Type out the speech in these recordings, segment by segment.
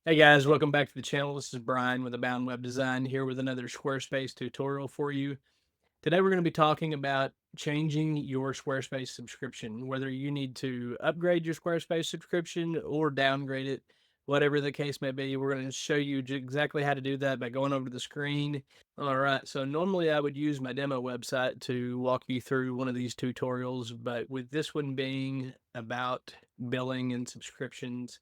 Hey guys, welcome back to the channel. This is Bryan with Abound Web Design here with another Squarespace tutorial for you. Today we're going to be talking about changing your Squarespace subscription, whether you need to upgrade your Squarespace subscription or downgrade it, whatever the case may be. We're going to show you exactly how to do that by going over to the screen. All right, so normally I would use my demo website to walk you through one of these tutorials, but with this one being about billing and subscriptions,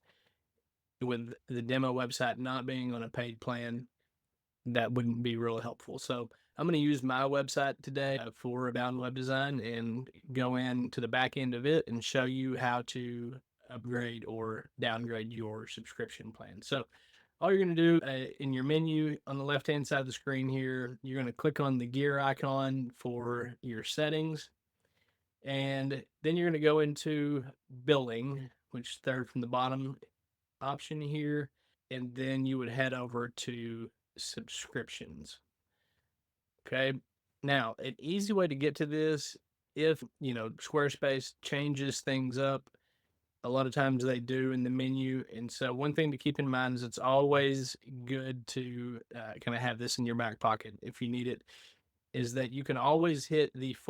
with the demo website not being on a paid plan, that wouldn't be really helpful. So I'm going to use my website today for Abound Web Design and go into the back end of it and show you how to upgrade or downgrade your subscription plan. So all you're going to do in your menu on the left hand side of the screen here, you're going to click on the gear icon for your settings, and then you're going to go into billing, which is third from the bottom option here, and then you would head over to subscriptions. Okay. Now, an easy way to get to this, if Squarespace changes things up, a lot of times they do in the menu. And so, one thing to keep in mind is it's always good to kind of have this in your back pocket if you need it, is that you can always hit the /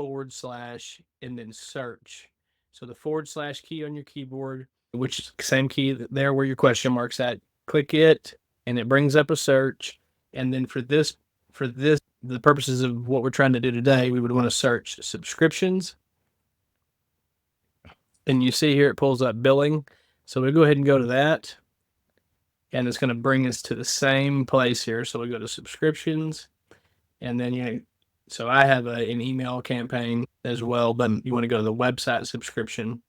and then search. So, the / key on your keyboard, which is the same key there where your question mark's at, click it and it brings up a search. And then for the purposes of what we're trying to do today, we would want to search subscriptions. And you see here it pulls up billing. So we go ahead and go to that. And it's going to bring us to the same place here. So we go to subscriptions. And then so I have an email campaign as well, but you want to go to the website subscription.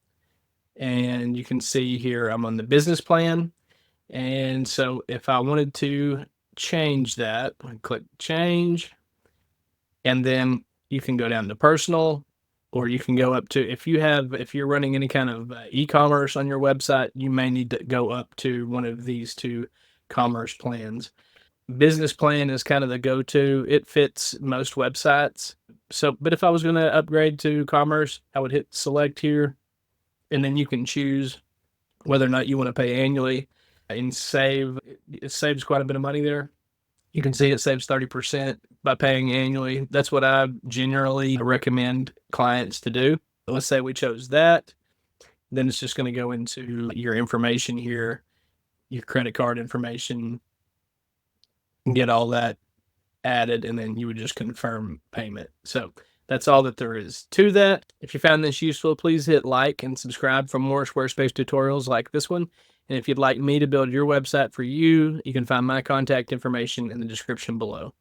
And you can see here I'm on the business plan. And so if I wanted to change that, I click change, and then you can go down to personal, or you can go up to, if you're running any kind of e-commerce on your website, you may need to go up to one of these two commerce plans. Business plan is kind of the go-to. It fits most websites. So, but if I was going to upgrade to commerce, I would hit select here, and then you can choose whether or not you want to pay annually and save. It saves quite a bit of money there. You can see it saves 30% by paying annually. That's what I generally recommend clients to do. Let's say we chose that. Then it's just going to go into your information here, your credit card information, and get all that added, and then you would just confirm payment. So that's all that there is to that. If you found this useful, please hit like and subscribe for more Squarespace tutorials like this one. And if you'd like me to build your website for you, you can find my contact information in the description below.